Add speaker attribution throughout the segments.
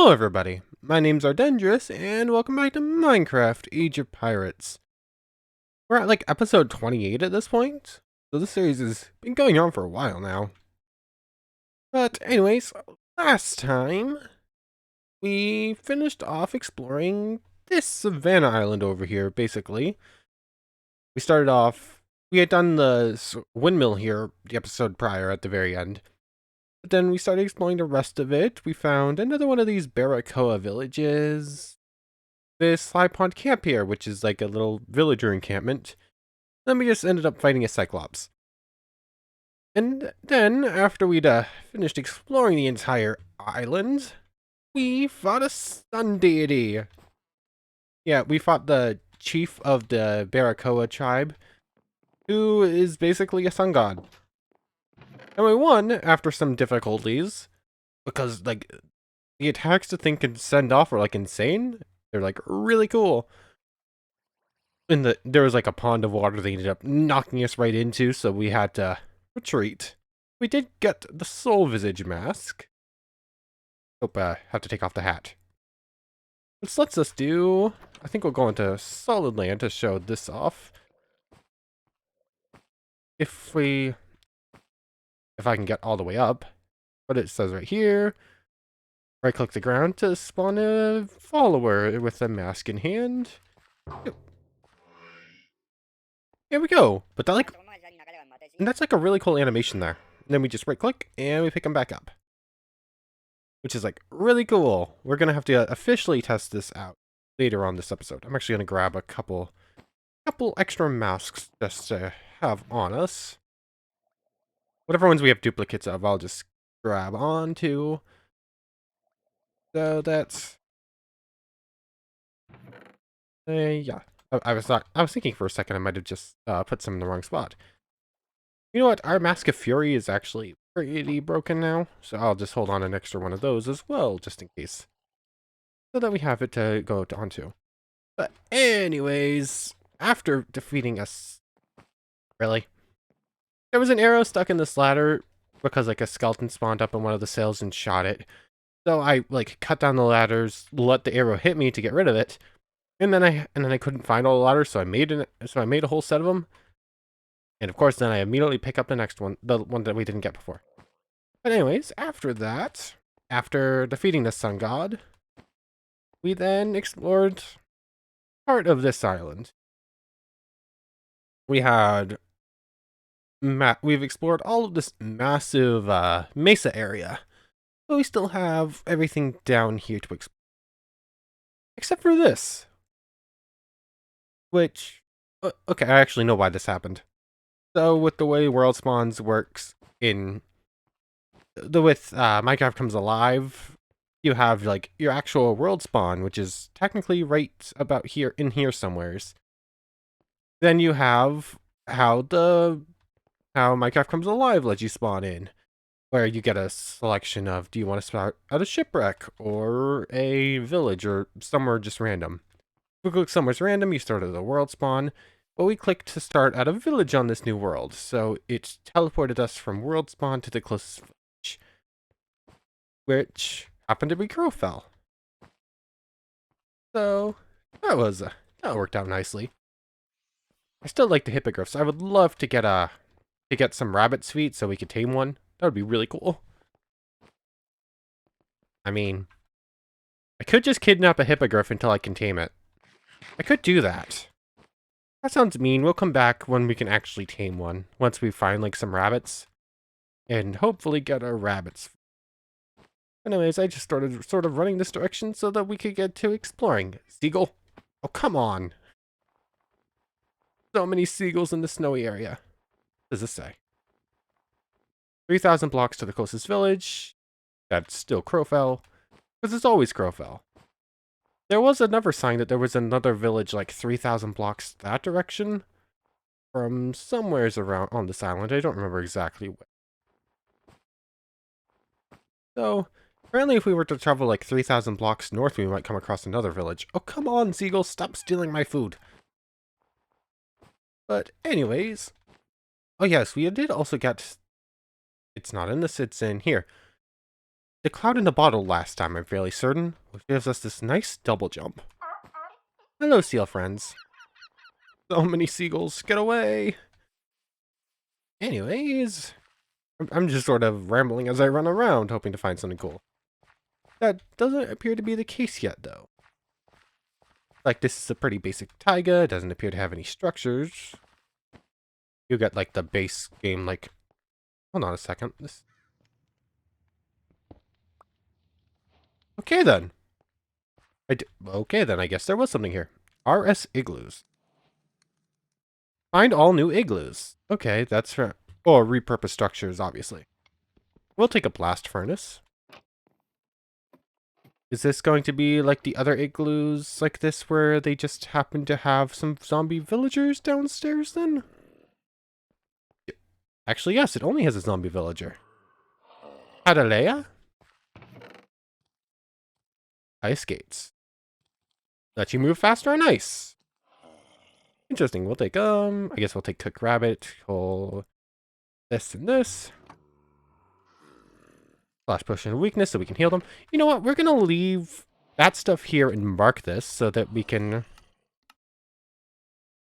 Speaker 1: Hello everybody, my name's Ardendrous, and welcome back to Minecraft Age of Pirates. We're at like episode 28 at this point, so this series has been going on for a while now. But anyways, last time, we finished off exploring this Savannah Island over here, basically. We started off, we had done the windmill here, the episode prior at the very end. But then we started exploring the rest of it. We found another one of these Barbacoa villages. This Sly Pond camp here, which is like a little villager encampment. Then we just ended up fighting a Cyclops. And then, after we'd finished exploring the entire island, we fought a sun deity. Yeah, we fought the chief of the Barbacoa tribe, who is basically a sun god. And we won after some difficulties, because, like, the attacks the thing can send off are, like, insane. They're, like, really cool. There was like a pond of water they ended up knocking us right into, so we had to retreat. We did get the soul visage mask. Oh, have to take off the hat. This lets us do, I think we'll go into solid land to show this off. If I can get all the way up, but it says right here, right click the ground to spawn a follower with a mask in hand. Here we go. But that and that's like a really cool animation there. And then we just right click and we pick them back up. Which is like really cool. We're going to have to officially test this out later on this episode. I'm actually going to grab a couple extra masks just to have on us. Whatever ones we have duplicates of, I'll just grab onto. So that's yeah. I was thinking for a second I might have just put some in the wrong spot. You know what? Our Mask of Fury is actually pretty broken now, so I'll just hold on an extra one of those as well, just in case. So that we have it to go onto. But anyways, after defeating us... Really? There was an arrow stuck in this ladder because like a skeleton spawned up in one of the sails and shot it. So I like cut down the ladders, let the arrow hit me to get rid of it, and then I couldn't find all the ladders, so I made a whole set of them. And of course, then I immediately pick up the next one, the one that we didn't get before. But anyways, after that, after defeating the sun god, we then explored part of this island. We've explored all of this massive mesa area, but we still have everything down here to explore. Except for this. Which, okay, I actually know why this happened. So with the way world spawns works with Minecraft Comes Alive, you have like your actual world spawn, which is technically right about here in here somewheres. Then you have how Minecraft Comes Alive lets you spawn in, where you get a selection of, do you want to start at a shipwreck or a village or somewhere just random. If we click somewhere's random, you start at the world spawn, but we clicked to start at a village on this new world, so it teleported us from world spawn to the closest village, which happened to be Crowfell. So that worked out nicely. I still like the hippogriffs. I would love to get some rabbit's feet so we could tame one. That would be really cool. I mean, I could just kidnap a hippogriff until I can tame it. I could do that. That sounds mean. We'll come back when we can actually tame one. Once we find like some rabbits. And hopefully get our rabbits. Anyways, I just started sort of running this direction so that we could get to exploring. Seagull? Oh, come on. So many seagulls in the snowy area. What does this say? 3,000 blocks to the closest village. That's still Crowfell. Because it's always Crowfell. There was another sign that there was another village like 3,000 blocks that direction. From somewheres around on this island. I don't remember exactly where. So, apparently if we were to travel like 3,000 blocks north, we might come across another village. Oh, come on, seagull, stop stealing my food. But anyways, oh yes, we did also get, it's not in this, it's in here. the cloud in the bottle last time, I'm fairly certain, which gives us this nice double jump. Hello, seal friends. So many seagulls, get away! Anyways, I'm just sort of rambling as I run around, hoping to find something cool. That doesn't appear to be the case yet, though. Like, this is a pretty basic taiga, it doesn't appear to have any structures. You got, like, the base game, like... Hold on a second. Okay, then. Okay, then, I guess there was something here. RS Igloos. Find all new igloos. Okay, that's for... Or repurpose structures, obviously. We'll take a blast furnace. Is this going to be like the other igloos like this, where they just happen to have some zombie villagers downstairs, then? Actually, yes, it only has a zombie villager. Hadalea? Ice skates. Let you move faster on ice. Interesting. We'll take, I guess we'll take Cook Rabbit, whole this and this. Flash Potion of Weakness so we can heal them. You know what? We're going to leave that stuff here and mark this so that we can...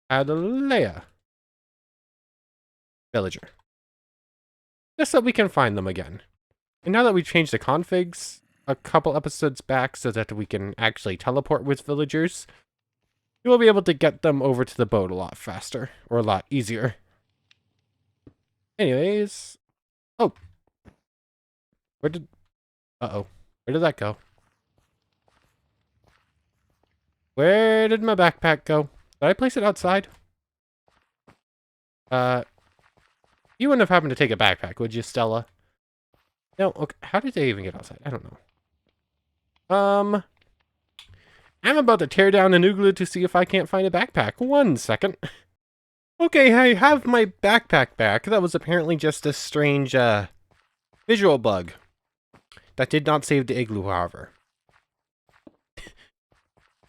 Speaker 1: Hadalea. Villager. Just so we can find them again. And now that we've changed the configs a couple episodes back so that we can actually teleport with villagers, we will be able to get them over to the boat a lot faster, or a lot easier. Anyways... Oh! Where did... Uh-oh. Where did that go? Where did my backpack go? Did I place it outside? You wouldn't have happened to take a backpack, would you, Stella? No, okay. How did they even get outside? I don't know. I'm about to tear down an igloo to see if I can't find a backpack. 1 second. Okay, I have my backpack back. That was apparently just a strange, visual bug. That did not save the igloo, however.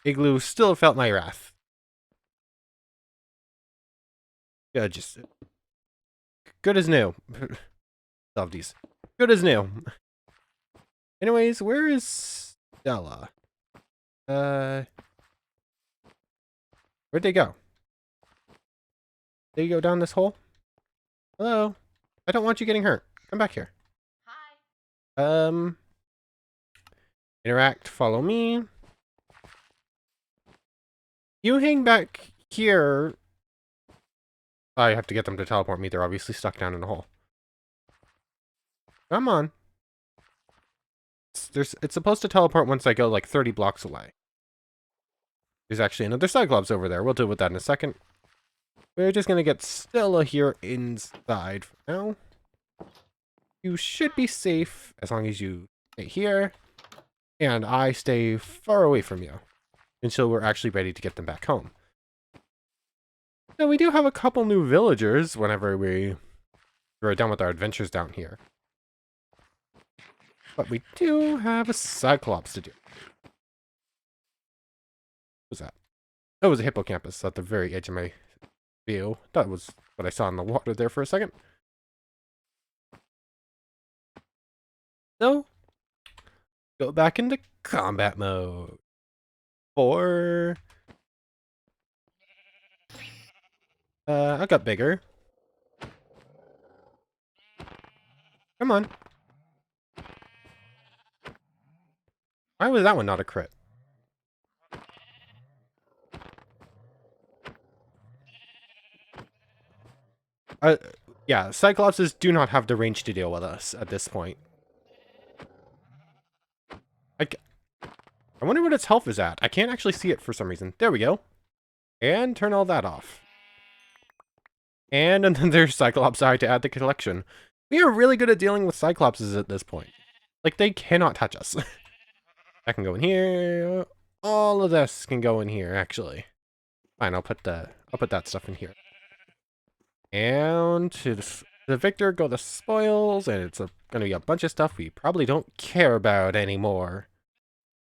Speaker 1: Igloo still felt my wrath. Yeah, just... Good as new. Love these. Good as new. Anyways, where is Stella? Where'd they go? Did you go down this hole? Hello? I don't want you getting hurt. Come back here. Hi. Interact, follow me. You hang back here. I have to get them to teleport me. They're obviously stuck down in a hole. Come on. It's supposed to teleport once I go like 30 blocks away. There's actually another Cyclops over there. We'll deal with that in a second. We're just going to get Stella here inside for now. You should be safe as long as you stay here. And I stay far away from you until we're actually ready to get them back home. Now, we do have a couple new villagers whenever we're done with our adventures down here. But we do have a Cyclops to do. What was that? That was a hippocampus at the very edge of my view. That was what I saw in the water there for a second. So, go back into combat mode. I got bigger. Come on. Why was that one not a crit? Yeah, Cyclopses do not have the range to deal with us at this point. I wonder what its health is at. I can't actually see it for some reason. There we go. And turn all that off. And another Cyclops eye to add to the collection. We are really good at dealing with Cyclopses at this point. Like, they cannot touch us. That can go in here. All of this can go in here, actually. Fine, I'll put that stuff in here. And to the victor go the spoils, and it's gonna be a bunch of stuff we probably don't care about anymore.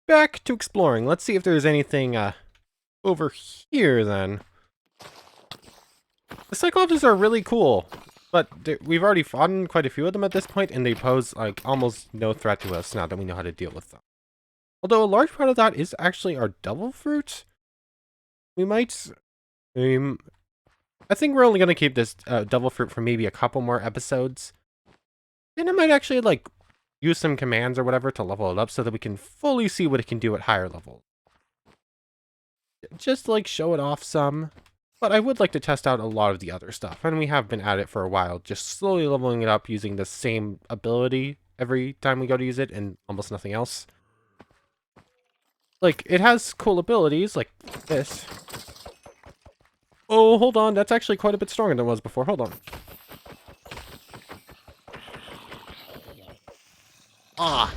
Speaker 1: Back to exploring. Let's see if there's anything over here then. The Cyclopses are really cool, But we've already fought quite a few of them at this point, and they pose like almost no threat to us now that we know how to deal with them. Although a large part of that is actually our devil fruit. We might... I think we're only going to keep this devil fruit for maybe a couple more episodes. And I might actually, like, use some commands or whatever to level it up so that we can fully see what it can do at higher levels. Just, like, show it off some. But I would like to test out a lot of the other stuff. And we have been at it for a while, just slowly leveling it up using the same ability every time we go to use it and almost nothing else. Like, it has cool abilities, like this. Oh, hold on. That's actually quite a bit stronger than it was before. Hold on. Ah.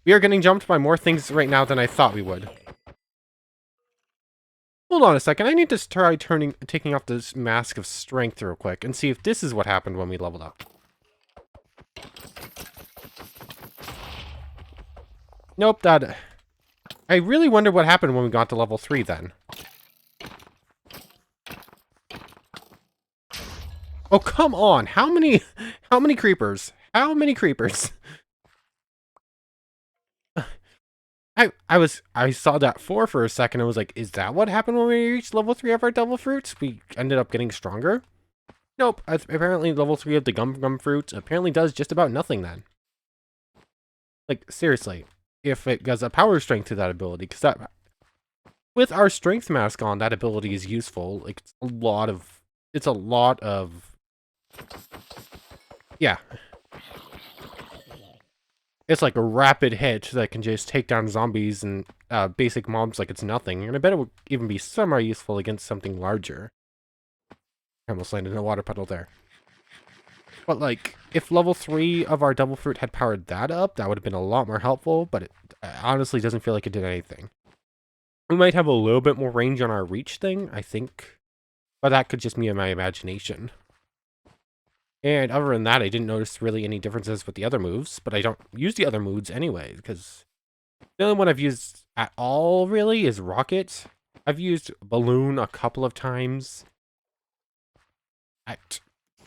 Speaker 1: We are getting jumped by more things right now than I thought we would. Hold on a second. I need to try taking off this mask of strength real quick and see if this is what happened when we leveled up. Nope, that... I really wonder what happened when we got to level 3 then. Oh, come on. How many creepers? How many creepers? I saw that 4 for a second and was like, is that what happened when we reached level 3 of our devil fruits? We ended up getting stronger? Nope. Apparently level 3 of the gum fruit apparently does just about nothing then. Like, seriously. If it has a power strength to that ability, because that... With our strength mask on, that ability is useful. Like, it's a lot of... Yeah. It's like a rapid hit that can just take down zombies and basic mobs like it's nothing. And I bet it would even be semi-useful against something larger. I almost landed in a water puddle there. But like, if level 3 of our devil fruit had powered that up, that would have been a lot more helpful, but it honestly doesn't feel like it did anything. We might have a little bit more range on our reach thing, I think. But that could just be in my imagination. And other than that, I didn't notice really any differences with the other moves, but I don't use the other moves anyway, because the only one I've used at all, really, is Rocket. I've used Balloon a couple of times at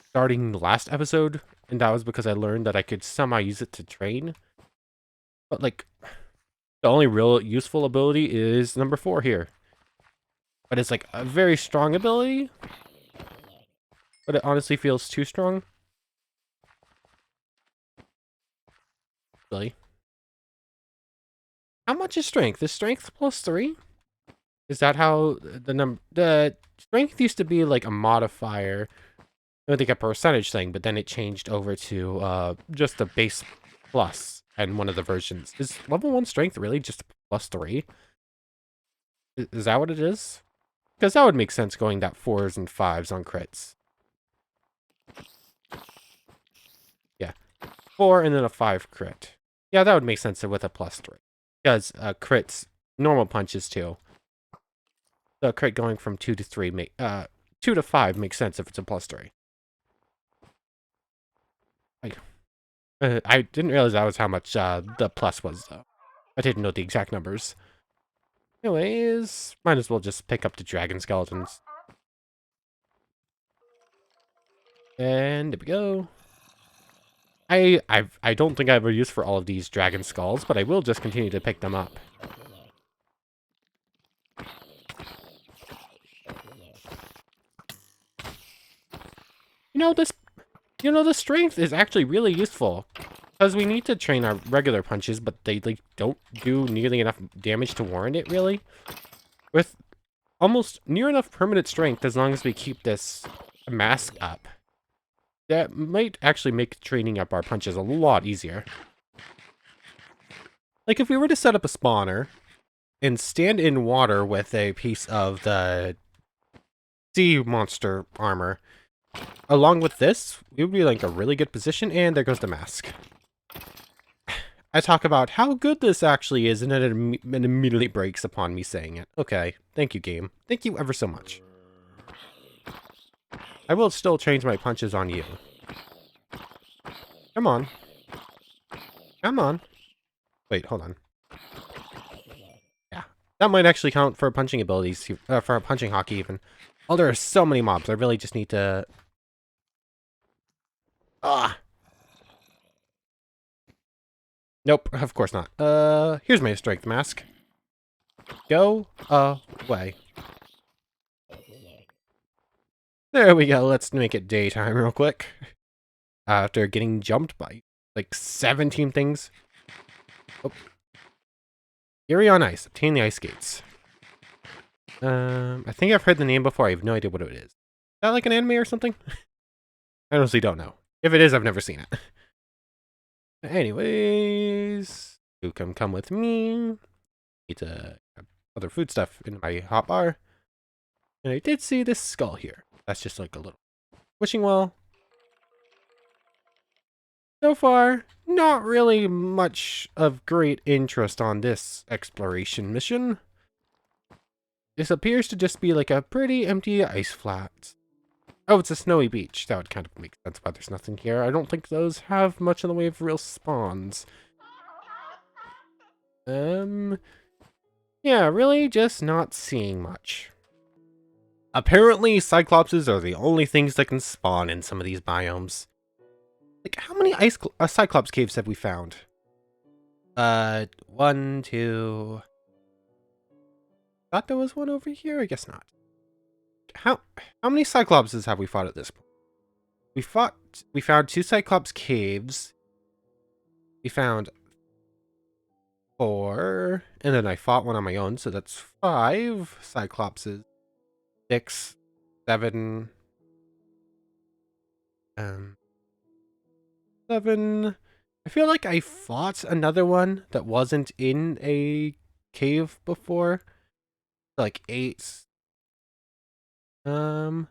Speaker 1: starting the last episode, and that was because I learned that I could somehow use it to train. But, like, the only real useful ability is number 4 here. But it's, like, a very strong ability, but it honestly feels too strong. Really? How much is strength? Is strength plus 3? Is that how the strength used to be like a modifier? I think a percentage thing, but then it changed over to just a base plus in one of the versions. Is level 1 strength really just plus 3? Is that what it is? Because that would make sense going that 4s and 5s on crits. Yeah. 4 and then a 5 crit. Yeah, that would make sense with a plus 3. Because crits, normal punches too. The crit going from 2 to 3 2 to 5 makes sense if it's a plus 3. I didn't realize that was how much the plus was, though. I didn't know the exact numbers. Anyways, might as well just pick up the dragon skeletons. And there we go. I don't think I have a use for all of these dragon skulls, but I will just continue to pick them up. The strength is actually really useful. Because we need to train our regular punches, but they like don't do nearly enough damage to warrant it, really. With almost near enough permanent strength, as long as we keep this mask up, that might actually make training up our punches a lot easier. Like, if we were to set up a spawner and stand in water with a piece of the sea monster armor, along with this, we would be like a really good position, and there goes the mask. I talk about how good this actually is, and then it immediately breaks upon me saying it. Okay, thank you, game. Thank you ever so much. I will still change my punches on you. Come on. Come on. Wait, hold on. Yeah, that might actually count for punching abilities, for punching hockey even. Oh, there are so many mobs. I really just need to Ah! Nope, of course not. Here's my strength mask. Go away. There we go, let's make it daytime real quick. After getting jumped by, like, 17 things. Oh. Eerie on ice. Obtain the ice skates. I think I've heard the name before. I have no idea what it is. Is that like an anime or something? I honestly don't know. If it is, I've never seen it. Anyways, you can come with me. Need to have other food stuff in my hot bar. And I did see this skull here. That's just like a little wishing well. So far, not really much of great interest on this exploration mission. This appears to just be like a pretty empty ice flat. Oh, it's a snowy beach. That would kind of make sense, but there's nothing here. I don't think those have much in the way of real spawns. Yeah, really just not seeing much. Apparently, Cyclopses are the only things that can spawn in some of these biomes. Like, how many Cyclops caves have we found? 1, 2... Thought there was one over here? I guess not. How many Cyclopses have we fought at this point? We found 2 Cyclops caves. We found 4, and then I fought one on my own, so that's 5 Cyclopses. 6, 7, 7. I feel like I fought another one that wasn't in a cave before. Like 8. I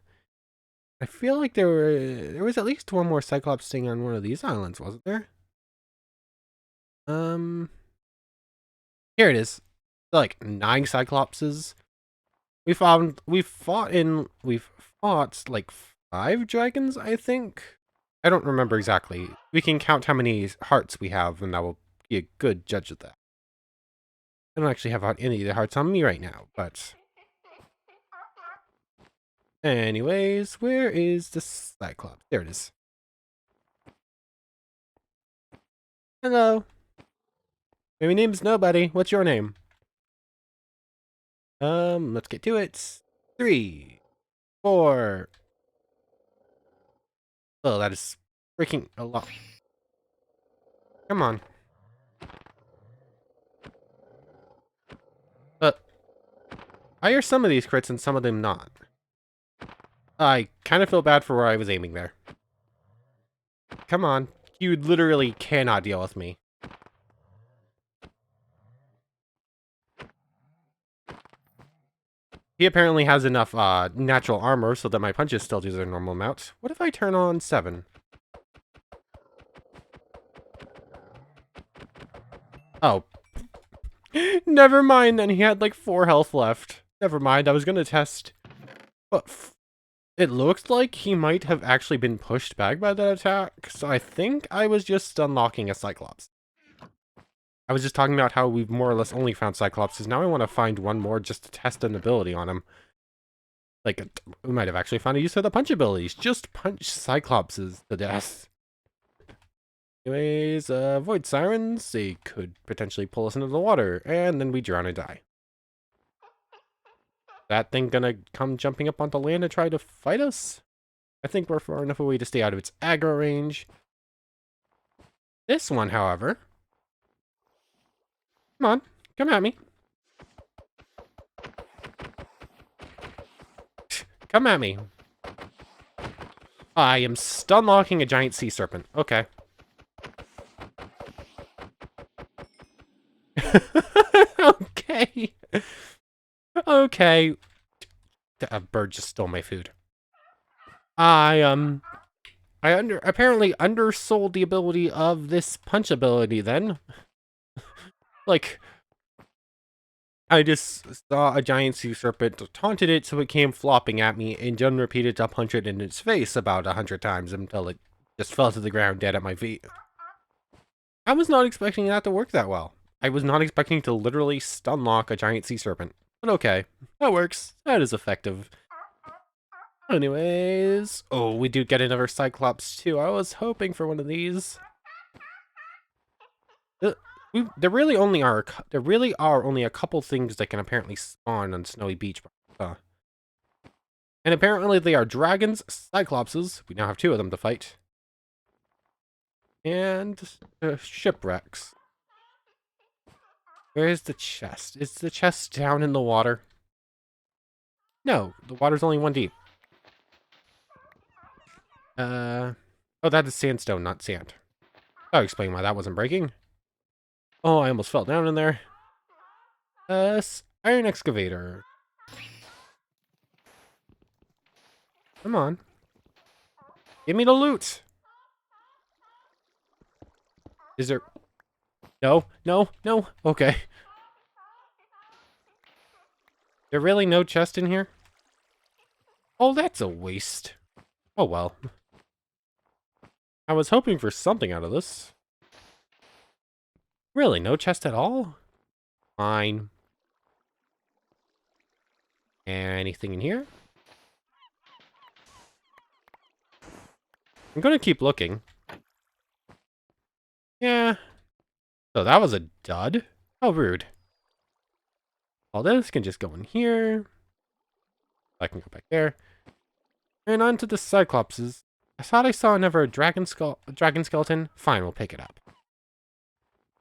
Speaker 1: feel like there was at least one more Cyclops thing on one of these islands, wasn't there? Here it is. Like 9 Cyclopses. We've fought like 5 dragons, I think. I don't remember exactly. We can count how many hearts we have, and that will be a good judge of that. I don't actually have any of the hearts on me right now, but... Anyways, where is the Cyclops? There it is. Hello. My name's Nobody. What's your name? Let's get to it. 3, 4. Oh, that is freaking a lot. Come on. Why are some of these crits and some of them not? I kind of feel bad for where I was aiming there. Come on. You literally cannot deal with me. He apparently has enough natural armor so that my punches still do their normal amount. What if I turn on 7? Oh. Never mind, then he had like 4 health left. Never mind, I was gonna test. But it looks like he might have actually been pushed back by that attack, so I think I was just unlocking a Cyclops. I was just talking about how we've more or less only found Cyclopses. Now I want to find one more just to test an ability on him. Like, we might have actually found a use for the punch abilities. Just punch Cyclopses to death. Anyways, Void Sirens, they could potentially pull us into the water, and then we drown and die. That thing gonna come jumping up onto land and try to fight us? I think we're far enough away to stay out of its aggro range. This one, however... Come on, come at me. Come at me. I am stun locking a giant sea serpent. Okay. Okay. Okay. A bird just stole my food. I apparently undersold the ability of this punch ability then. Like, I just saw a giant sea serpent, taunted it so it came flopping at me, and then repeated to punch it in its face about 100 times until it just fell to the ground dead at my feet. I was not expecting that to work that well. I was not expecting to literally stun lock a giant sea serpent. But okay, that works. That is effective. Anyways, oh, we do get another Cyclops too. I was hoping for one of these. There really are only a couple things that can apparently spawn on Snowy Beach. And apparently they are dragons, Cyclopses. We now have 2 of them to fight. And shipwrecks. Where is the chest? Is the chest down in the water? No, the water's only 1 deep. Oh, that is sandstone, not sand. I'll explain why that wasn't breaking. Oh, I almost fell down in there. Iron excavator. Come on. Give me the loot. Is there... No, no, no. Okay. There really no chest in here? Oh, that's a waste. Oh, well. I was hoping for something out of this. Really, no chest at all? Fine. Anything in here? I'm gonna keep looking. Yeah. So that was a dud? How rude. All this can just go in here. I can go back there. And on to the Cyclopses. I thought I saw another dragon skeleton. Fine, we'll pick it up.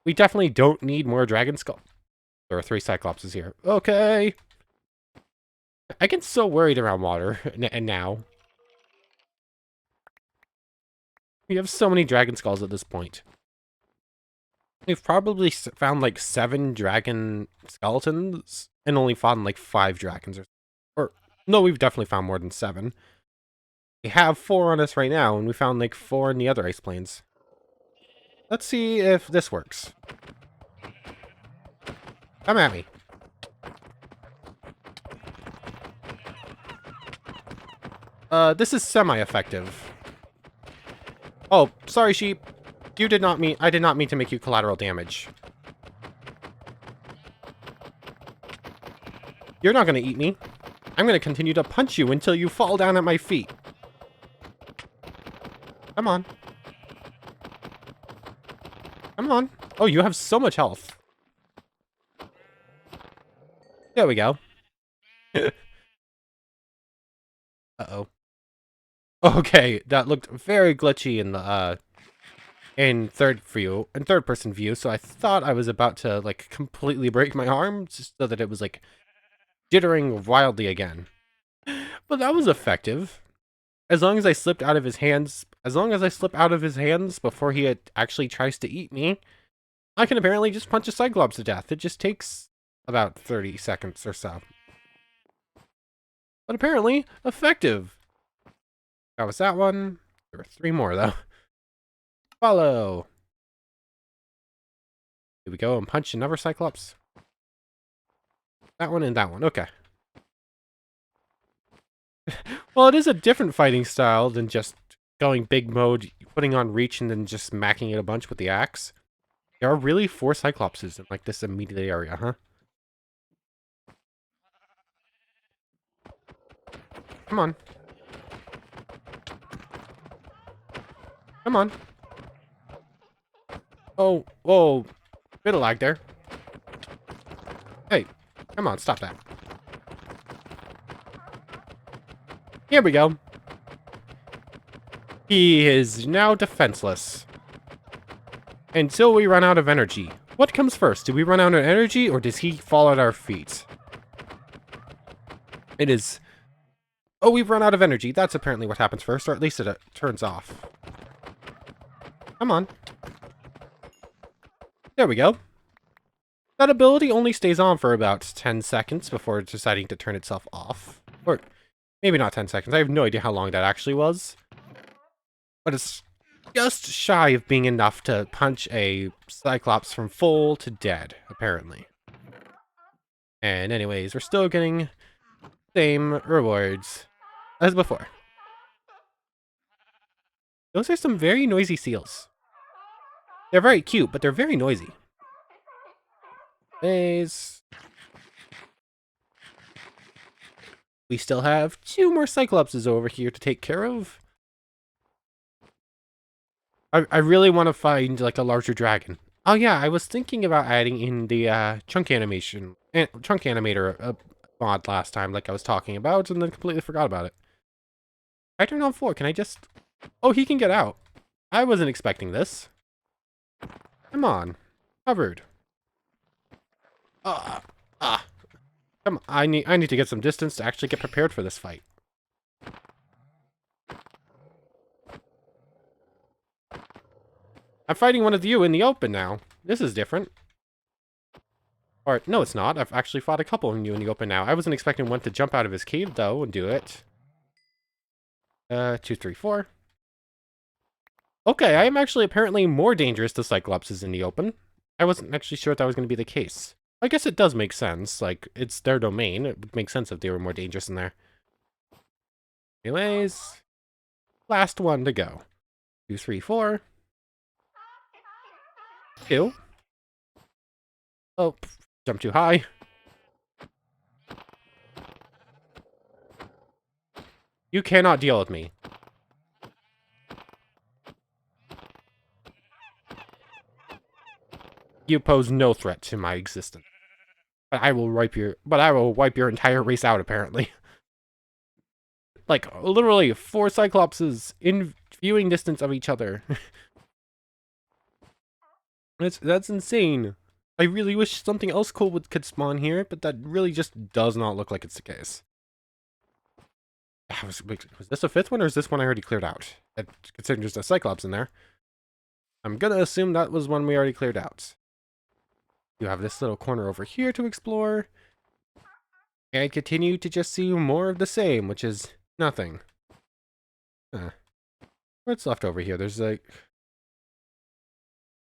Speaker 1: We definitely don't need more dragon skeletons. There are 3 Cyclopses here. Okay. I get so worried around water, and now. We have so many dragon skulls at this point. We've probably found like 7 dragon skeletons, and only found like 5 dragons. Or no, we've definitely found more than 7. We have 4 on us right now, and we found like 4 in the other ice plains. Let's see if this works. Come at me. This is semi-effective. Oh, sorry, sheep. I did not mean to make you collateral damage. You're not gonna eat me. I'm gonna continue to punch you until you fall down at my feet. Come on. Come on. Oh, you have so much health. There we go. Uh-oh. Okay, that looked very glitchy in the, in third person view, so I thought I was about to, like, completely break my arm, just so that it was, like, jittering wildly again. But that was effective. As long as I slipped out of his hands, before he actually tries to eat me, I can apparently just punch a Cyclops to death. It just takes about 30 seconds or so. But apparently, effective. That was that one. There were 3 more, though. Follow. Here we go and punch another Cyclops. That one and that one. Okay. Well, it is a different fighting style than just going big mode, putting on reach, and then just smacking it a bunch with the axe. There are really 4 Cyclopses in, like, this immediate area, huh? Come on. Come on. Oh, whoa. Bit of lag there. Hey, come on, stop that. Here we go. He is now defenseless. Until we run out of energy. What comes first? Do we run out of energy, or does he fall at our feet? It is... Oh, we've run out of energy. That's apparently what happens first, or at least it turns off. Come on. There we go. That ability only stays on for about 10 seconds before deciding to turn itself off. Or maybe not 10 seconds. I have no idea how long that actually was. But it's just shy of being enough to punch a Cyclops from full to dead, apparently. And anyways, we're still getting same rewards as before. Those are some very noisy seals. They're very cute, but they're very noisy. Anyways. We still have 2 more Cyclopses over here to take care of. I really want to find, like, a larger dragon. Oh yeah, I was thinking about adding in the chunk animator mod last time, like I was talking about, and then completely forgot about it. I turned on 4, can I just... Oh, he can get out. I wasn't expecting this. Come on. Covered. Ah. Come on, I need to get some distance to actually get prepared for this fight. I'm fighting one of you in the open now. This is different. Or, no, it's not. I've actually fought a couple of you in the open now. I wasn't expecting one to jump out of his cave, though, and do it. 2, 3, 4. Okay, I am actually apparently more dangerous to Cyclopses in the open. I wasn't actually sure if that was going to be the case. I guess it does make sense. Like, it's their domain. It would make sense if they were more dangerous in there. Anyways, last one to go. 2, 3, 4. 2. Oh, jump too high. You cannot deal with me. You pose no threat to my existence. But I will wipe your entire race out, apparently. Like, literally 4 Cyclopses in viewing distance of each other. That's insane. I really wish something else cool could spawn here, but that really just does not look like it's the case. Was this a 5th one, or is this one I already cleared out? Considering there's a Cyclops in there. I'm gonna assume that was one we already cleared out. You have this little corner over here to explore. And continue to just see more of the same, which is nothing. What's left over here? There's like a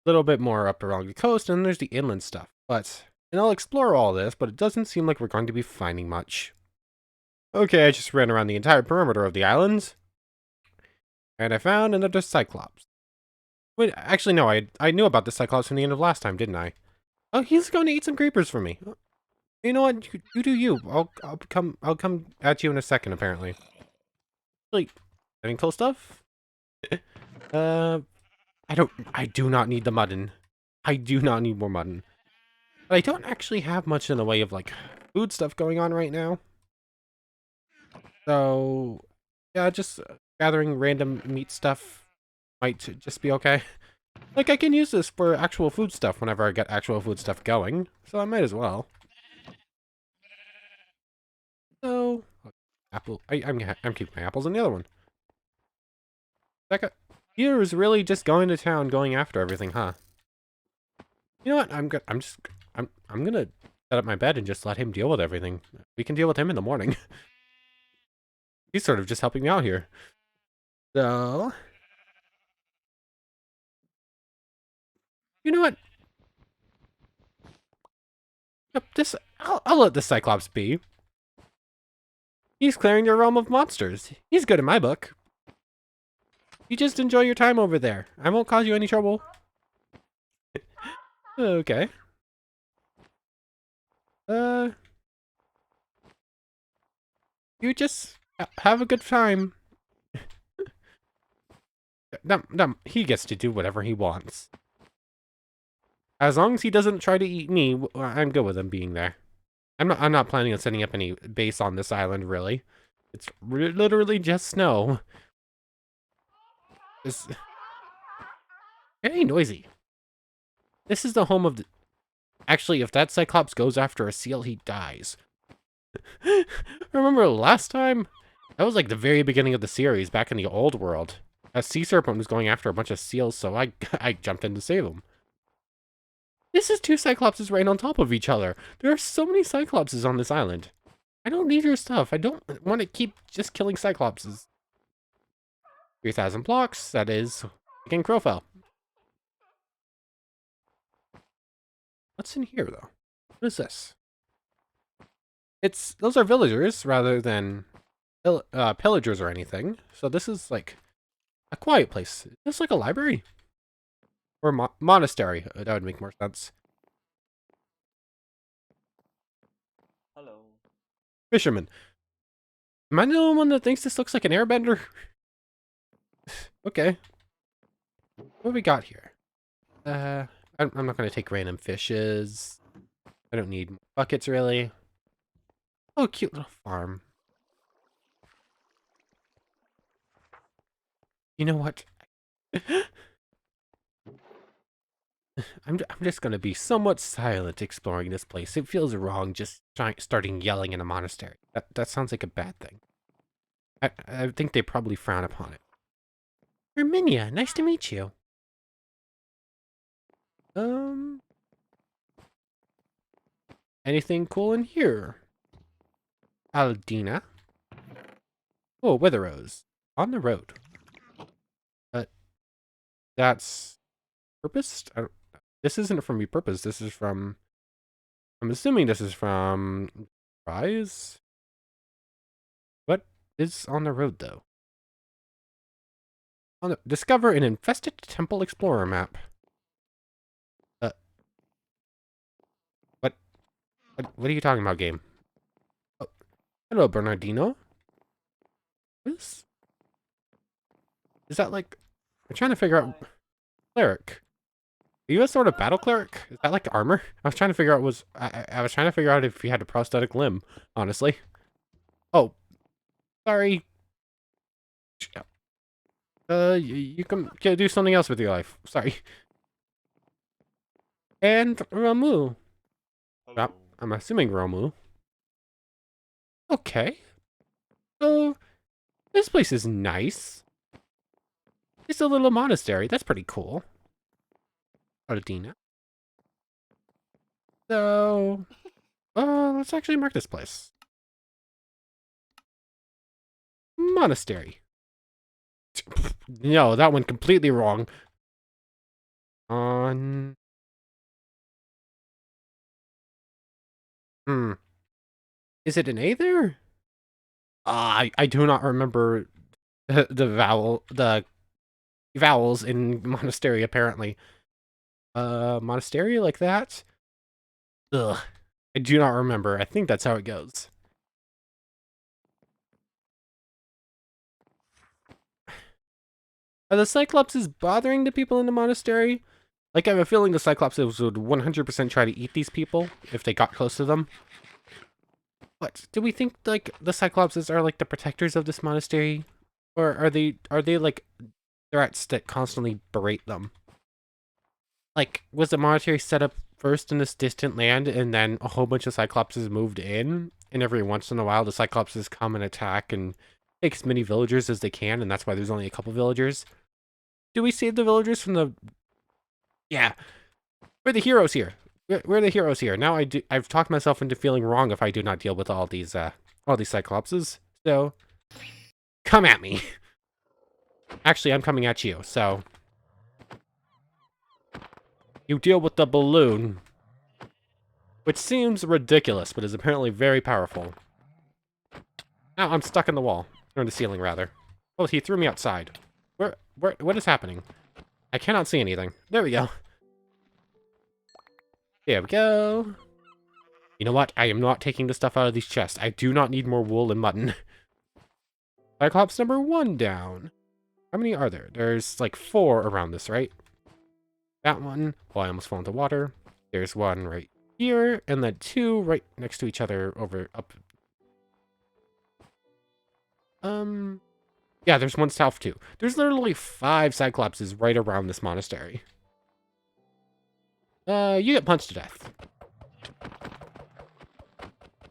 Speaker 1: little bit more up along the coast, and there's the inland stuff. And I'll explore all this, but it doesn't seem like we're going to be finding much. Okay, I just ran around the entire perimeter of the islands. And I found another Cyclops. Wait, actually no, I knew about the Cyclops from the end of last time, didn't I? Oh, he's going to eat some creepers for me. You know what? You do you. I'll come at you in a second, apparently. Like, any cool stuff? I do not need the mutton. I do not need more mutton. But I don't actually have much in the way of, like, food stuff going on right now. So, yeah, just gathering random meat stuff might just be okay. Like, I can use this for actual food stuff whenever I get actual food stuff going, so I might as well. So, apple. I'm keeping my apples in the other one. Becca, Peter is really just going to town, going after everything, huh? You know what? I'm gonna set up my bed and just let him deal with everything. We can deal with him in the morning. He's sort of just helping me out here. So, you know what? Yep, I'll let this Cyclops be. He's clearing the realm of monsters. He's good in my book. You just enjoy your time over there. I won't cause you any trouble. Okay. You just have a good time. He gets to do whatever he wants. As long as he doesn't try to eat me, I'm good with him being there. I'm not planning on setting up any base on this island, really. It's literally just snow. It's very noisy. This is the home of the... Actually, if that Cyclops goes after a seal, he dies. Remember last time? That was like the very beginning of the series, back in the old world. A sea serpent was going after a bunch of seals, so I jumped in to save him. This is 2 Cyclopses right on top of each other. There are so many Cyclopses on this island. I don't need your stuff. I don't want to keep just killing Cyclopses. 3,000 blocks, that is again Crowfell. What's in here, though? What is this? Those are villagers rather than pillagers or anything. So this is like a quiet place. Is this like a library? Or monastery? That would make more sense.
Speaker 2: Hello.
Speaker 1: Fisherman. Am I the only one that thinks this looks like an airbender? Okay. What do we got here? I'm not gonna take random fishes. I don't need buckets, really. Oh, cute little farm. You know what? I'm just gonna be somewhat silent exploring this place. It feels wrong just starting yelling in a monastery. That sounds like a bad thing. I think they probably frown upon it. Herminia, nice to meet you. Um, anything cool in here? Aldina. Oh, Wither Rose. On the road. That's purposed? This isn't from repurposed. This is from... I'm assuming this is from... Rise? What is on the road, though? Discover an infested temple explorer map. Uh, what are you talking about, game? Oh, hello, Bernardino. Is that like... I'm trying to figure out... Cleric. Are you a sort of battle cleric? Is that like armor? I was trying to figure out I was trying to figure out if you had a prosthetic limb, honestly. Oh, sorry. You can do something else with your life. Sorry. And Ramu.
Speaker 2: Hello.
Speaker 1: I'm assuming Ramu. Okay. So, this place is nice. It's a little monastery. That's pretty cool. Ardina. So, let's actually mark this place. Monastery. No, that went completely wrong. On... Is it an A there? I do not remember the vowels in monastery, apparently. Monastery like that? Ugh. I do not remember. I think that's how it goes. Are the Cyclopses bothering the people in the monastery? Like, I have a feeling the Cyclopses would 100% try to eat these people if they got close to them. What? Do we think, like, the Cyclopses are, like, the protectors of this monastery? Or are they, like, threats that constantly berate them? Like, was the monastery set up first in this distant land, and then a whole bunch of Cyclopses moved in? And every once in a while, the Cyclopses come and attack and take as many villagers as they can, and that's why there's only a couple villagers. Do we save the villagers from the... Yeah. We're the heroes here. We're the heroes here. Now I've talked myself into feeling wrong if I do not deal with all these Cyclopses. So, come at me. Actually, I'm coming at you, so... You deal with the balloon. Which seems ridiculous, but is apparently very powerful. Now I'm stuck in the wall. Or in the ceiling, rather. Oh, he threw me outside. What is happening? I cannot see anything. There we go. There we go. You know what? I am not taking the stuff out of these chests. I do not need more wool and mutton. Cyclops number 1 down. How many are there? There's like 4 around this, right? That one. Oh, I almost fell into water. There's one right here, and then 2 right next to each other up. Yeah, there's one south too. There's literally 5 Cyclopses right around this monastery. You get punched to death.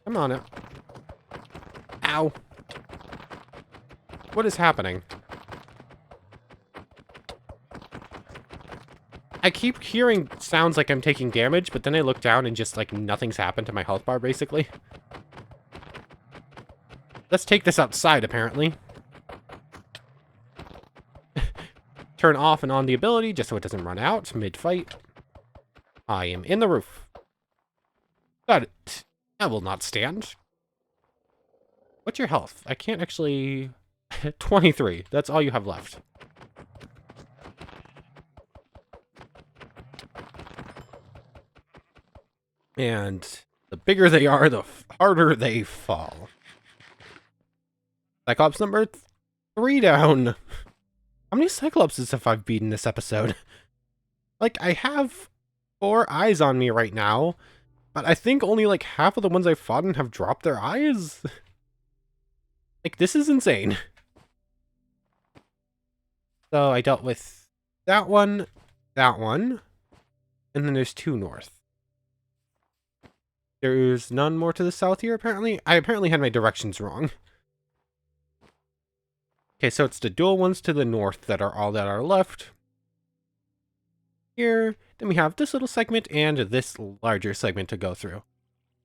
Speaker 1: Come on it. Ow. What is happening? I keep hearing sounds like I'm taking damage, but then I look down and just like nothing's happened to my health bar, basically. Let's take this outside, apparently. Turn off and on the ability just so it doesn't run out mid-fight. I am in the roof. That will not stand. What's your health? I can't actually... 23. That's all you have left. And the bigger they are, the harder they fall. Cyclops number 3 down. How many Cyclopses have I beaten this episode? Like, I have 4 eyes on me right now, but I think only like half of the ones I've fought in have dropped their eyes. Like, this is insane. So I dealt with that one, and then there's 2 north. There's none more to the south here, apparently. I apparently had my directions wrong. Okay, so it's the dual ones to the north that are all that are left. Here, then we have this little segment and this larger segment to go through.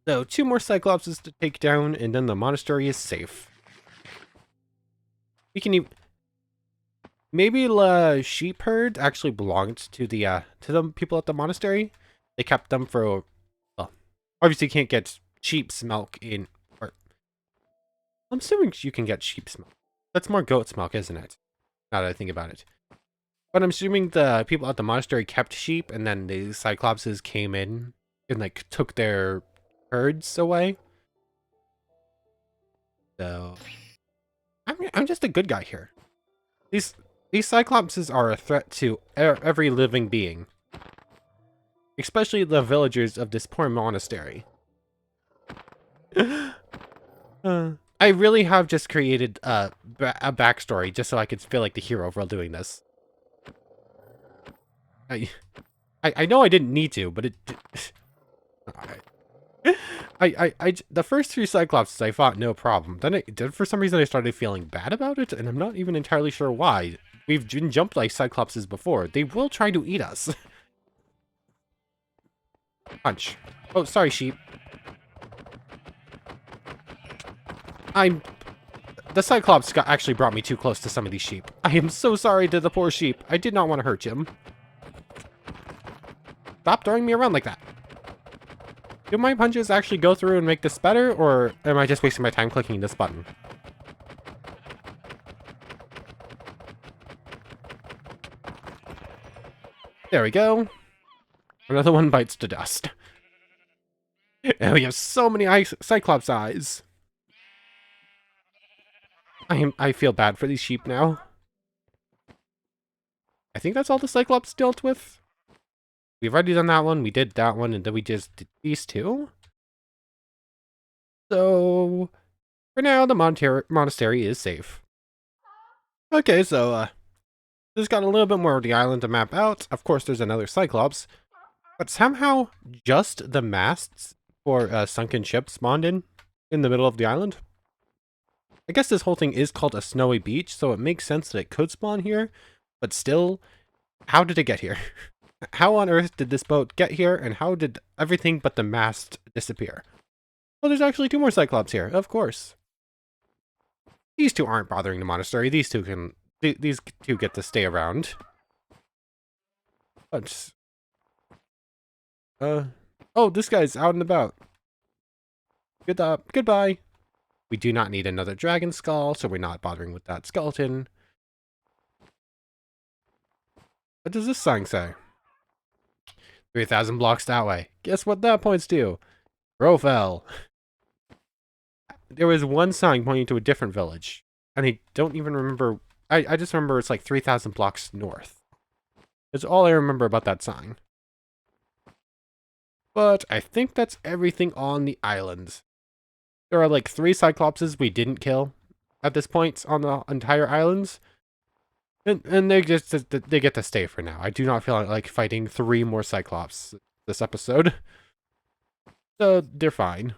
Speaker 1: So 2 more Cyclopses to take down, and then the monastery is safe. We can even... Maybe the sheep herd actually belonged to the people at the monastery. They kept them for... Well, obviously you can't get sheep's milk in... Or, I'm assuming you can get sheep's milk. That's more goat's milk, isn't it? Now that I think about it. But I'm assuming the people at the monastery kept sheep, and then the Cyclopses came in and, like, took their herds away. So... I'm just a good guy here. These Cyclopses are a threat to every living being. Especially the villagers of this poor monastery. I really have just created a backstory just so I could feel like the hero while doing this. I know I didn't need to, but it... the first 3 Cyclopses I fought no problem. Then for some reason I started feeling bad about it, and I'm not even entirely sure why. We've been jumped like Cyclopses before. They will try to eat us. Punch. Oh, sorry, sheep. The Cyclops actually brought me too close to some of these sheep. I am so sorry to the poor sheep. I did not want to hurt him. Stop throwing me around like that. Do my punches actually go through and make this better, or am I just wasting my time clicking this button? There we go. Another one bites to dust. And we have so many Cyclops eyes. I feel bad for these sheep now. I think that's all the Cyclops dealt with. We've already done that one, we did that one, and then we just did these 2. So, for now, the monastery is safe. Okay, so, just got a little bit more of the island to map out. Of course, there's another Cyclops. But somehow, just the masts for sunken ships spawned in the middle of the island. I guess this whole thing is called a snowy beach, so it makes sense that it could spawn here. But still, how did it get here? How on earth did this boat get here, and how did everything but the mast disappear? Well, there's actually 2 more Cyclops here, of course. These 2 aren't bothering the monastery. These 2 can... These 2 get to stay around. But... Oh, this guy's out and about. Goodbye. We do not need another dragon skull, so we're not bothering with that skeleton. What does this sign say? 3,000 blocks that way. Guess what that points to? Rofel. There was one sign pointing to a different village, and I don't even remember. I just remember it's like 3,000 blocks north. That's all I remember about that sign. But I think that's everything on the island. There are like 3 Cyclopses we didn't kill at this point on the entire islands. And they get to stay for now. I do not feel like fighting 3 more Cyclops this episode. So they're fine.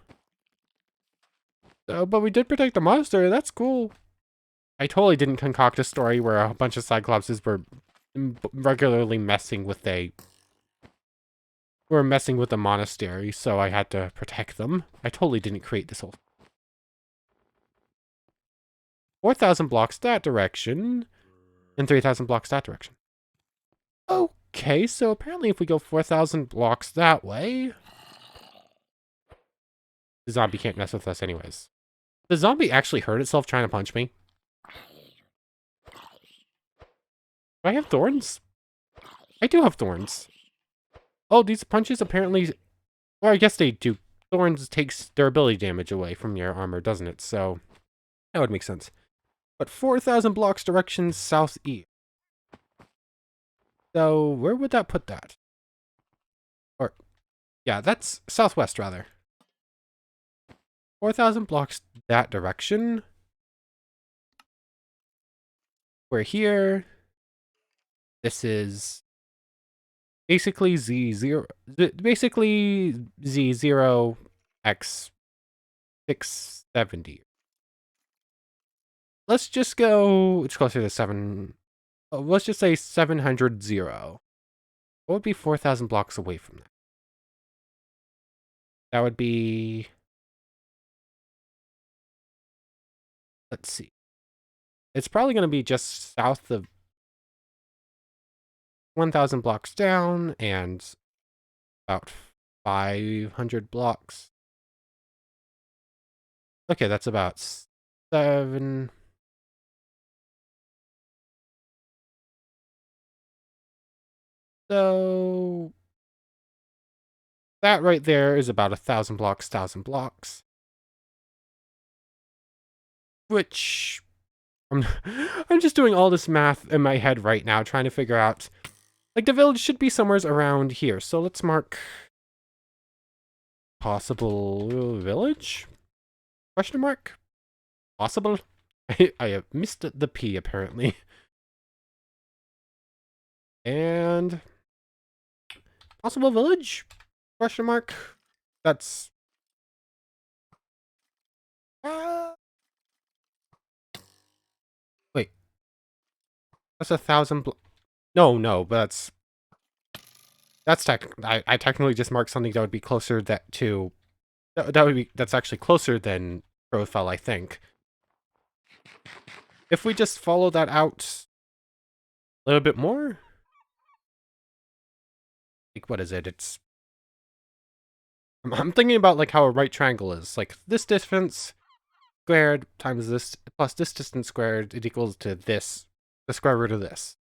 Speaker 1: But we did protect the monastery. That's cool. I totally didn't concoct a story where a bunch of Cyclopses were regularly messing with the monastery, so I had to protect them. I totally didn't create this whole... 4,000 blocks that direction, and 3,000 blocks that direction. Okay, so apparently if we go 4,000 blocks that way... The zombie can't mess with us anyways. The zombie actually hurt itself trying to punch me. Do I have thorns? I do have thorns. Oh, these punches apparently... Well, I guess they do. Thorns takes durability damage away from your armor, doesn't it? So, that would make sense. but 4,000 blocks direction southeast. So where would that put that? Or, yeah, that's southwest rather. 4,000 blocks that direction. We're here. This is basically Z0, basically Z0 X 670. Let's just go, it's closer to 7, let's just say 700 0. What would be 4,000 blocks away from that? That would be, let's see. It's probably going to be just south of 1,000 blocks down and about 500 blocks. Okay, that's about 7. So that right there is about 1,000 blocks, which I'm just doing all this math in my head right now, trying to figure out, like, the village should be somewhere around here. So let's mark possible village? Question mark? Possible? I have missed the P apparently. And possible village? Question mark? That's wait. That's 1,000 no, but that's I technically just marked something that would be closer that's actually closer than profile, I think. If we just follow that out a little bit more, like, what is it? I'm thinking about, like, how a right triangle is. Like, this distance squared times this plus this distance squared, it equals to this, the square root of this.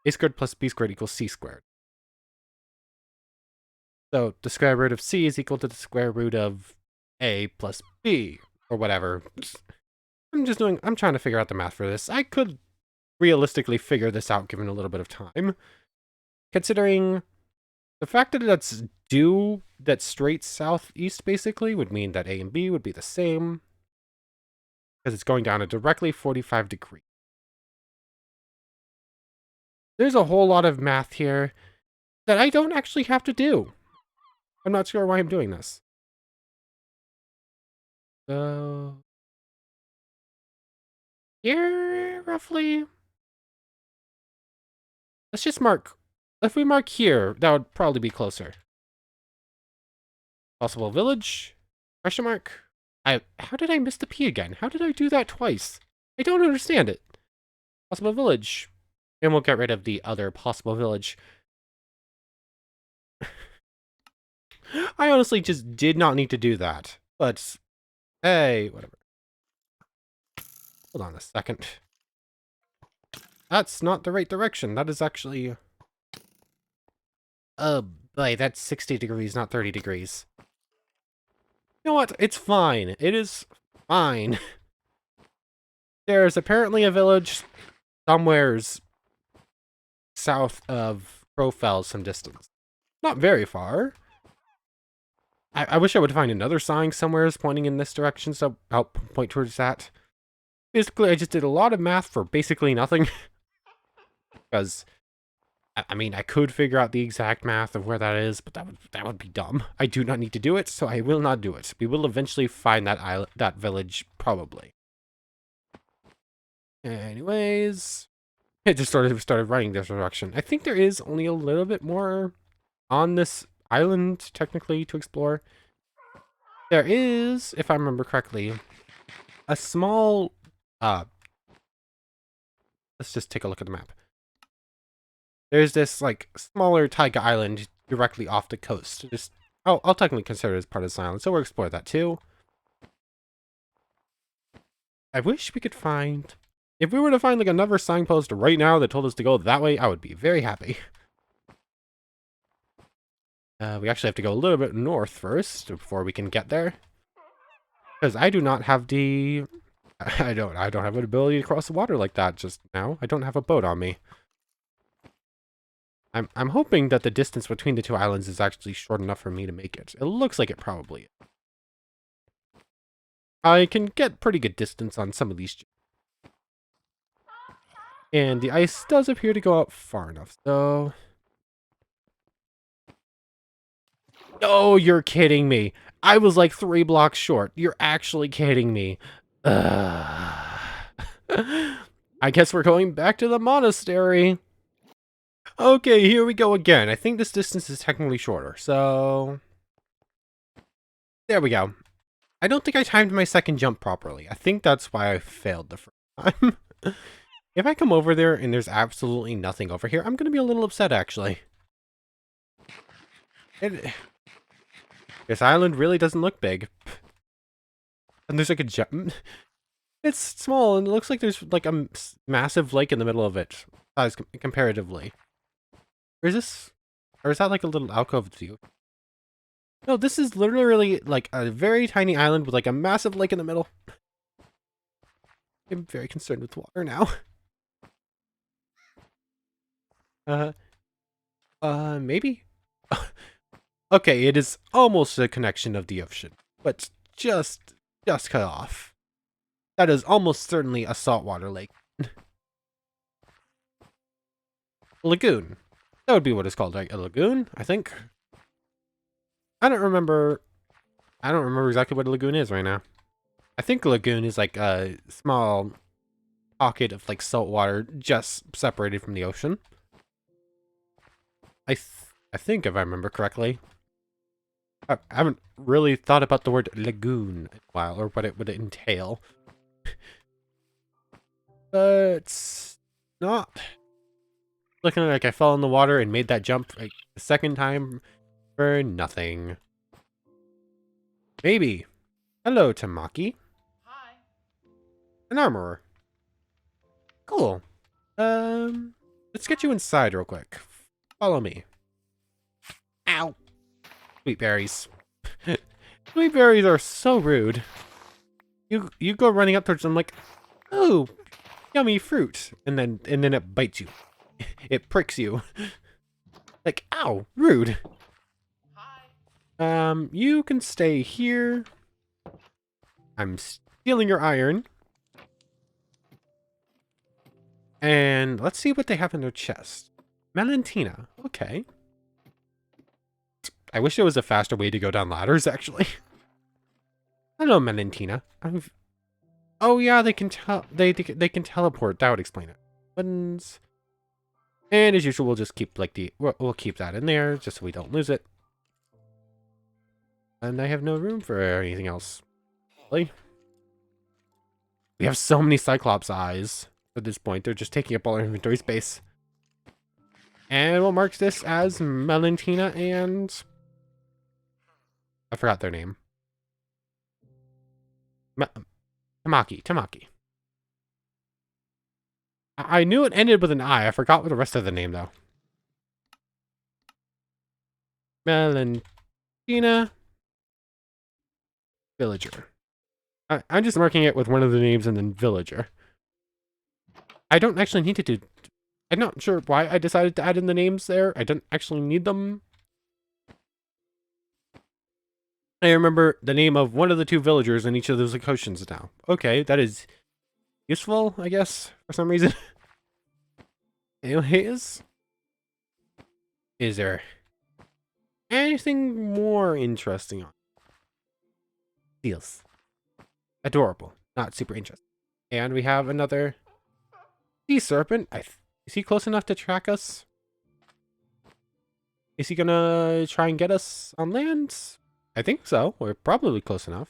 Speaker 1: A squared plus b squared equals c squared. So the square root of c is equal to the square root of a plus b, or whatever. I'm trying to figure out the math for this. I could realistically figure this out given a little bit of time. Considering the fact that that's straight southeast basically would mean that A and B would be the same, because it's going down at directly 45 degrees. There's a whole lot of math here that I don't actually have to do. I'm not sure why I'm doing this. So here, roughly. Let's just mark. If we mark here, that would probably be closer. Possible village? Question mark? How did I miss the P again? How did I do that twice? I don't understand it. Possible village. And we'll get rid of the other possible village. I honestly just did not need to do that. But, hey, whatever. Hold on a second. That's not the right direction. That is actually... oh, boy, that's 60 degrees, not 30 degrees. You know what? It's fine. It is fine. There's apparently a village somewheres south of Profel some distance. Not very far. I wish I would find another sign somewhere pointing in this direction, so I'll point towards that. Basically, I just did a lot of math for basically nothing. Because, I mean, I could figure out the exact math of where that is, but that would be dumb. I do not need to do it, so I will not do it. We will eventually find that village, probably. Anyways, it just started running this direction. I think there is only a little bit more on this island, technically, to explore. There is, if I remember correctly, a small, let's just take a look at the map. There's this, like, smaller taiga island directly off the coast. I'll technically consider it as part of this island, so we'll explore that too. I wish we could find... if we were to find, like, another signpost right now that told us to go that way, I would be very happy. We actually have to go a little bit north first before we can get there. Because I do not have the... I don't have an ability to cross the water like that just now. I don't have a boat on me. I'm hoping that the distance between the two islands is actually short enough for me to make it. It looks like it probably is. I can get pretty good distance on some of these. And the ice does appear to go out far enough, so... Oh, you're kidding me. I was like 3 blocks short. You're actually kidding me. I guess we're going back to the monastery. Okay, here we go again. I think this distance is technically shorter, so... There we go. I don't think I timed my second jump properly. I think that's why I failed the first time. If I come over there and there's absolutely nothing over here, I'm going to be a little upset, actually. This island really doesn't look big. And there's like a jump. It's small and it looks like there's like a massive lake in the middle of it, comparatively. Or is this... Or is that like a little alcove view? No, this is literally like a very tiny island with like a massive lake in the middle. I'm very concerned with water now. Maybe? Okay, it is almost a connection of the ocean, but just cut off. That is almost certainly a saltwater lake. Lagoon. That would be what it's called, right? A lagoon, I think. I don't remember exactly what a lagoon is right now. I think a lagoon is like a small pocket of like salt water just separated from the ocean. I think if I remember correctly. I haven't really thought about the word lagoon in a while, or what it would entail. But not looking like I fell in the water and made that jump like the second time for nothing. Maybe. Hello, Tamaki.
Speaker 2: Hi.
Speaker 1: An armorer. Cool. Let's get you inside real quick. Follow me. Ow. Sweet berries. Sweet berries are so rude. You go running up towards them like, oh, yummy fruit, and then it bites you. It pricks you. Like, ow, rude.
Speaker 2: Hi.
Speaker 1: You can stay here. I'm stealing your iron. And let's see what they have in their chest. Melantina. Okay. I wish there was a faster way to go down ladders, actually. Hello, Melantina. Oh yeah, they can they can teleport. That would explain it. Buttons. And as usual, we'll just keep like we'll keep that in there just so we don't lose it. And I have no room for anything else. Really? We have so many Cyclops eyes at this point. They're just taking up all our inventory space. And we'll mark this as Melantina and... I forgot their name. Tamaki. I knew it ended with an I. I forgot what the rest of the name, though. Melantina. Villager. I'm just marking it with one of the names and then villager. I don't actually need to do... I'm not sure why I decided to add in the names there. I don't actually need them. I remember the name of one of the 2 villagers in each of those locations now. Okay, that is useful, I guess, for some reason. Anyways, is there anything more interesting on seals? Adorable, not super interesting. And we have another sea serpent. Is he close enough to track us? Is he gonna try and get us on land? I think so. We're probably close enough.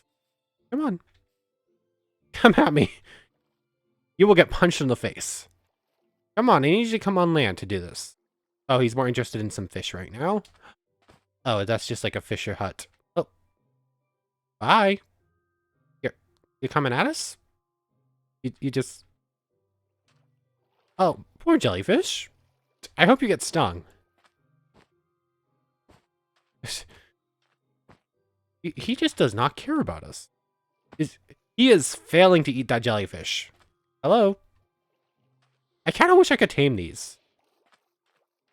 Speaker 1: Come on. Come at me. You will get punched in the face. Come on, I need you to come on land to do this. Oh, he's more interested in some fish right now. Oh, that's just like a fisher hut. Oh. Bye. You're coming at us? You just... Oh, poor jellyfish. I hope you get stung. He just does not care about us. He is failing to eat that jellyfish. Hello? I kind of wish I could tame these.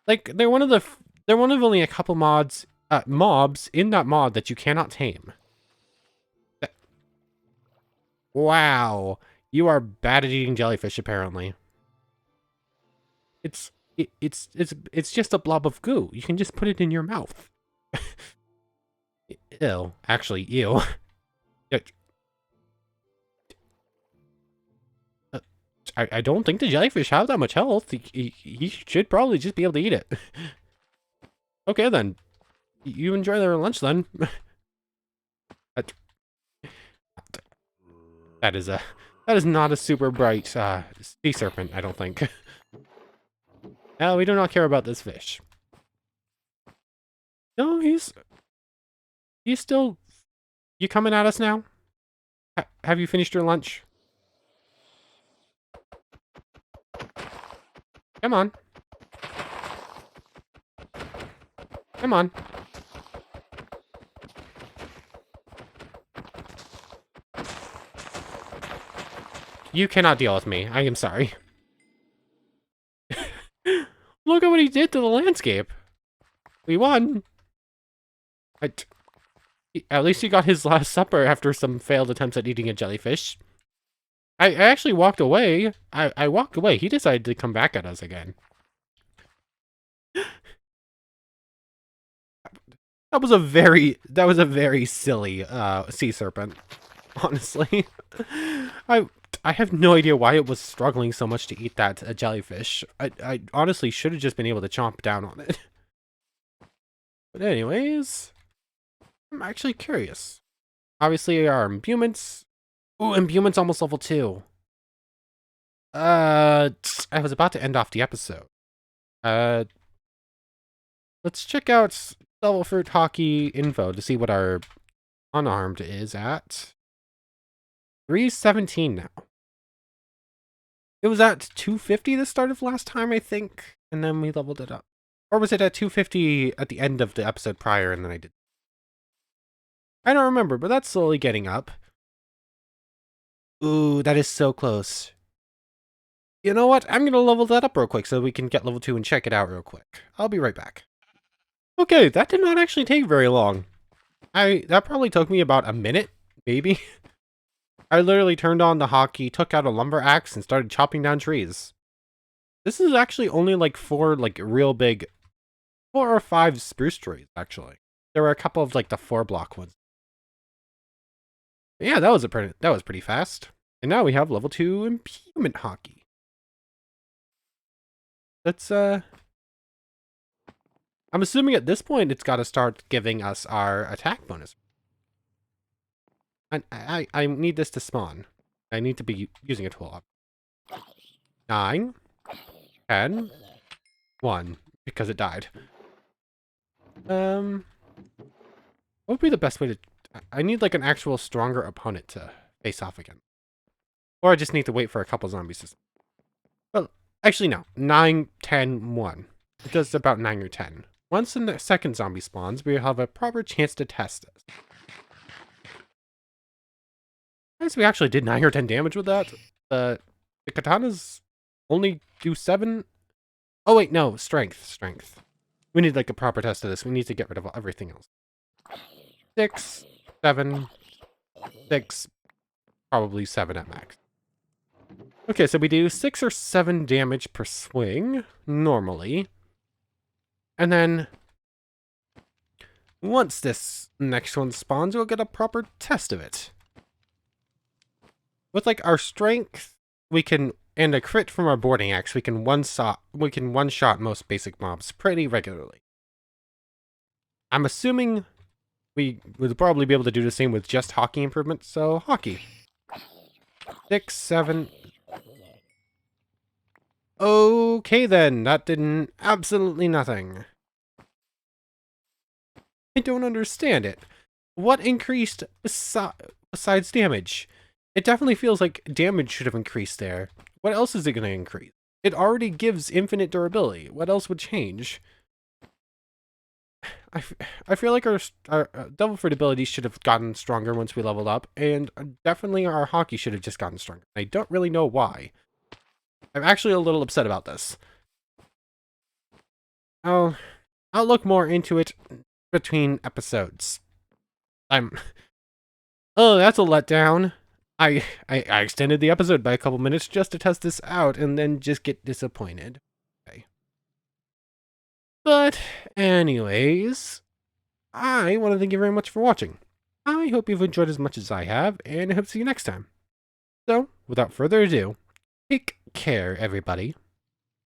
Speaker 1: Like, they're one of only a couple mobs in that mod that you cannot tame. Wow. You are bad at eating jellyfish, apparently. It's just a blob of goo. You can just put it in your mouth. Ew. Actually, ew. I don't think the jellyfish have that much health. He should probably just be able to eat it. Okay, then. You enjoy their lunch, then. That is not a super bright sea serpent, I don't think. No, we do not care about this fish. No, he's still... You coming at us now? Have you finished your lunch? Come on. Come on. You cannot deal with me. I am sorry. Look at what he did to the landscape. We won. At least he got his last supper after some failed attempts at eating a jellyfish. I actually walked away. I walked away. He decided to come back at us again. That was a very silly sea serpent, honestly. I have no idea why it was struggling so much to eat that jellyfish. I honestly should have just been able to chomp down on it. But anyways, I'm actually curious. Obviously, our impuments. Ooh, imbuement's almost level 2. I was about to end off the episode. Let's check out Level Fruit Hockey info to see what our unarmed is at. 317 now. It was at 250 the start of last time, I think, and then we leveled it up. Or was it at 250 at the end of the episode prior, and then I did? I don't remember, but that's slowly getting up. Ooh, that is so close. You know what? I'm going to level that up real quick so we can get level 2 and check it out real quick. I'll be right back. Okay, that did not actually take very long. That probably took me about a minute, maybe. I literally turned on the hockey, took out a lumber axe, and started chopping down trees. This is actually only like 4 real big, 4 or 5 spruce trees, actually. There were a couple of the 4-block ones. But yeah, that was pretty fast. And now we have level 2 implement hockey. Let's I'm assuming at this point it's got to start giving us our attack bonus. And I need this to spawn. I need to be using a tool. 9, 10, 1, because it died. What would be the best way to... I need an actual stronger opponent to face off again. Or I just need to wait for a couple zombies to... Well, actually no. 9, 10, 1. It does about 9 or 10. Once the second zombie spawns, we have a proper chance to test it. I guess we actually did 9 or 10 damage with that. The katanas only do 7. Oh wait, no, strength. We need a proper test of this. We need to get rid of everything else. 6, 7, 6, probably 7 at max. Okay, so we do 6 or 7 damage per swing, normally. And then, once this next one spawns, we'll get a proper test of it. With our strength, we can, and a crit from our boarding axe, we can one-shot most basic mobs pretty regularly. I'm assuming we would probably be able to do the same with just hockey improvements, so hockey. 6, 7. Okay then, that did absolutely nothing. I don't understand it. What increased besides damage? It definitely feels like damage should have increased there. What else is it going to increase? It already gives infinite durability. What else would change? I feel like our Devil Fruit abilities should have gotten stronger once we leveled up, and definitely our hockey should have just gotten stronger. I don't really know why. I'm actually a little upset about this. I'll look more into it between episodes. Oh, that's a letdown. I extended the episode by a couple minutes just to test this out and then just get disappointed. Okay. But anyways, I want to thank you very much for watching. I hope you've enjoyed as much as I have, and I hope to see you next time. So, without further ado, take care, everybody.